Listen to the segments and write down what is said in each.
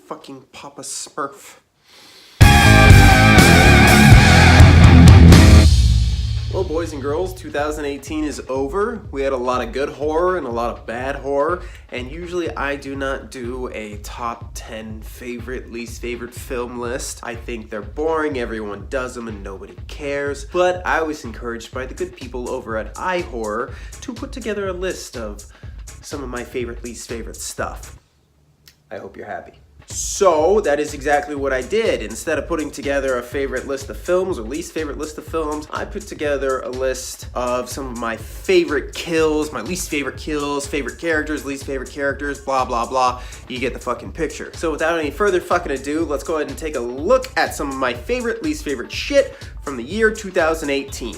fucking Papa Smurf. Well, boys and girls, 2018 is over. We had a lot of good horror and a lot of bad horror, and usually I do not do a top 10 favorite, least favorite film list. I think they're boring, everyone does them and nobody cares, but I was encouraged by the good people over at iHorror to put together a list of some of my favorite, least favorite stuff. I hope you're happy. So that is exactly what I did. Instead of putting together a favorite list of films or least favorite list of films, I put together a list of some of my favorite kills, my least favorite kills, favorite characters, least favorite characters, blah, blah, blah. You get the fucking picture. So without any further fucking ado, let's go ahead and take a look at some of my favorite, least favorite shit from the year 2018.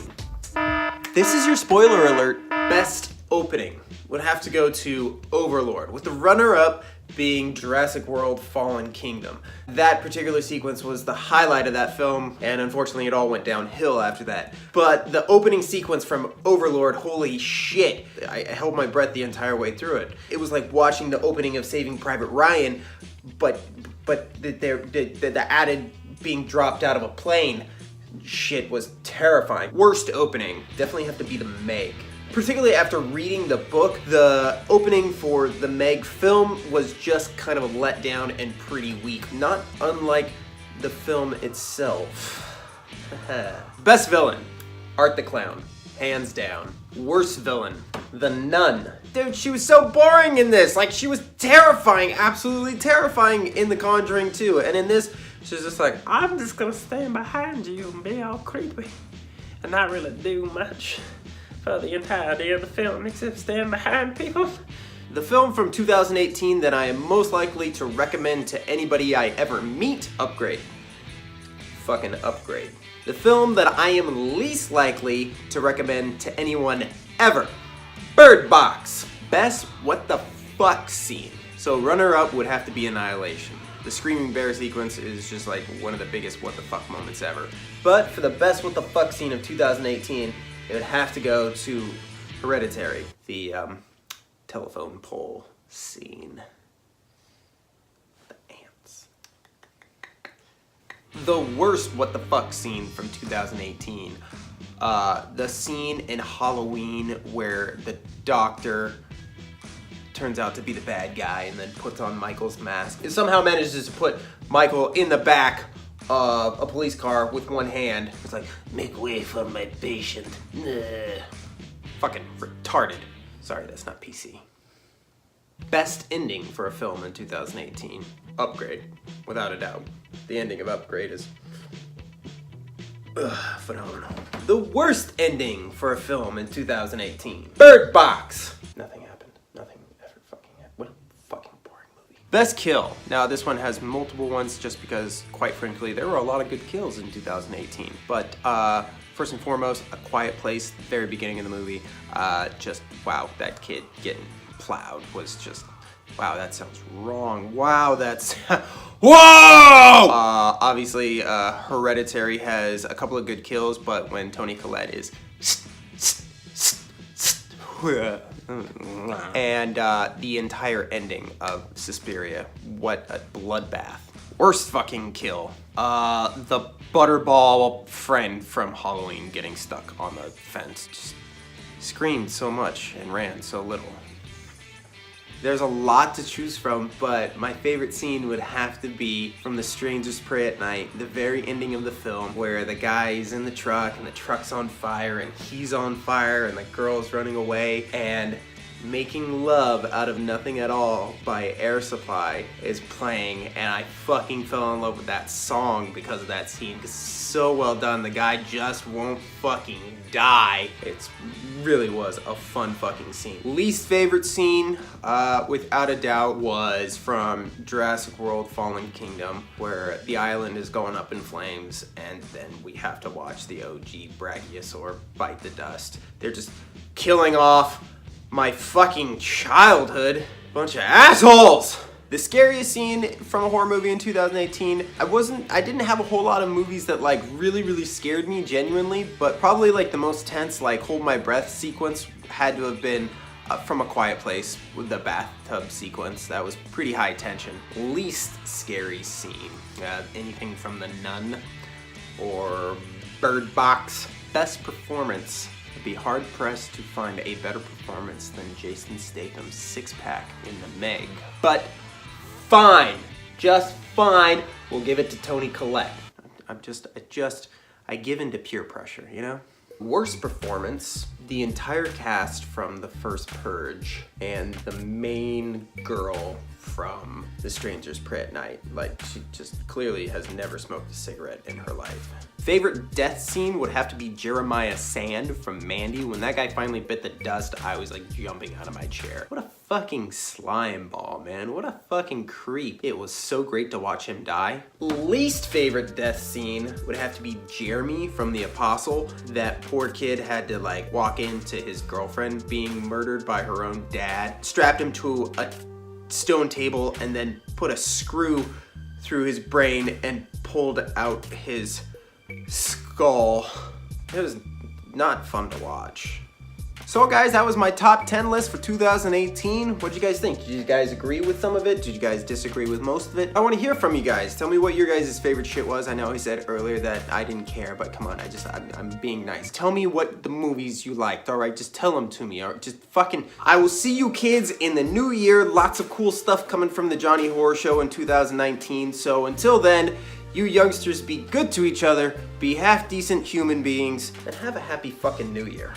This is your spoiler alert. Best opening would have to go to Overlord, with the runner-up being Jurassic World Fallen Kingdom. That particular sequence was the highlight of that film, and unfortunately it all went downhill after that. But the opening sequence from Overlord, holy shit, I held my breath the entire way through it. It was like watching the opening of Saving Private Ryan, but the added being dropped out of a plane shit was terrifying. Worst opening, definitely have to be the Meg. Particularly after reading the book, the opening for the Meg film was just kind of a letdown and pretty weak, not unlike the film itself. Best villain, Art the Clown, hands down. Worst villain, The Nun. Dude, she was so boring in this. Like, she was terrifying, absolutely terrifying in The Conjuring 2. And in this, she's just like, I'm just gonna stand behind you and be all creepy and not really do much for the entirety of the film except stand behind people. The film from 2018 that I am most likely to recommend to anybody I ever meet, Upgrade. Fucking Upgrade. The film that I am least likely to recommend to anyone ever, Bird Box. Best what the fuck scene. So runner-up would have to be Annihilation. The Screaming Bear sequence is just like one of the biggest what the fuck moments ever. But for the best what the fuck scene of 2018, it would have to go to Hereditary, the telephone pole scene. The ants. The worst what the fuck scene from 2018. The scene in Halloween where the doctor turns out to be the bad guy and then puts on Michael's mask. It somehow manages to put Michael in the back of a police car with one hand. It's like, make way for my patient. Fucking retarded. Sorry, that's not PC. Best ending for a film in 2018. Upgrade, without a doubt. The ending of Upgrade is phenomenal. The worst ending for a film in 2018. Bird Box. Nothing happened. Nothing ever fucking happened. What a fucking boring movie. Best kill. Now this one has multiple ones just because, quite frankly, there were a lot of good kills in 2018. But first and foremost, A Quiet Place, the very beginning of the movie. Just, wow, that kid getting plowed was just, wow, that sounds wrong. Wow, that's, whoa! Obviously, Hereditary has a couple of good kills, but when Toni Collette is and the entire ending of Suspiria, what a bloodbath. Worst fucking kill. The butterball friend from Halloween getting stuck on the fence. Just screamed so much and ran so little. There's a lot to choose from, but my favorite scene would have to be from The Strangers Pray at Night, the very ending of the film, where the guy's in the truck and the truck's on fire and he's on fire and the girl's running away, and Making Love Out of Nothing at All by Air Supply is playing, and I fucking fell in love with that song because of that scene, because it's so well done. The guy just won't fucking die. It really was a fun fucking scene. Least favorite scene, without a doubt, was from Jurassic World Fallen Kingdom, where the island is going up in flames, and then we have to watch the OG Brachiosaur bite the dust. They're just killing off my fucking childhood. Bunch of assholes! The scariest scene from a horror movie in 2018, I didn't have a whole lot of movies that like really scared me genuinely, but probably like the most tense, like hold my breath sequence had to have been from A Quiet Place with the bathtub sequence. That was pretty high tension. Least scary scene. Anything from The Nun or Bird Box. Best performance. I'd be hard pressed to find a better performance than Jason Statham's six-pack in The Meg. But fine, just fine. We'll give it to Toni Collette. I give in to peer pressure, you know? Worst performance, the entire cast from the first Purge and the main girl from The Strangers Pray at Night. Like, she just clearly has never smoked a cigarette in her life. Favorite death scene would have to be Jeremiah Sand from Mandy. When that guy finally bit the dust, I was like jumping out of my chair. What a fucking slime ball, man. What a fucking creep. It was so great to watch him die. Least favorite death scene would have to be Jeremy from The Apostle. That poor kid had to like walk into his girlfriend being murdered by her own dad, strapped him to a stone table, and then put a screw through his brain and pulled out his skull. It was not fun to watch. So guys, that was my top 10 list for 2018. What'd you guys think? Did you guys agree with some of it? Did you guys disagree with most of it? I want to hear from you guys. Tell me what your guys' favorite shit was. I know I said earlier that I didn't care, but come on, I'm being nice. Tell me what the movies you liked, all right? Just tell them to me, or just fucking... I will see you kids in the new year. Lots of cool stuff coming from the Jony Horror Show in 2019. So until then, you youngsters be good to each other, be half-decent human beings, and have a happy fucking new year.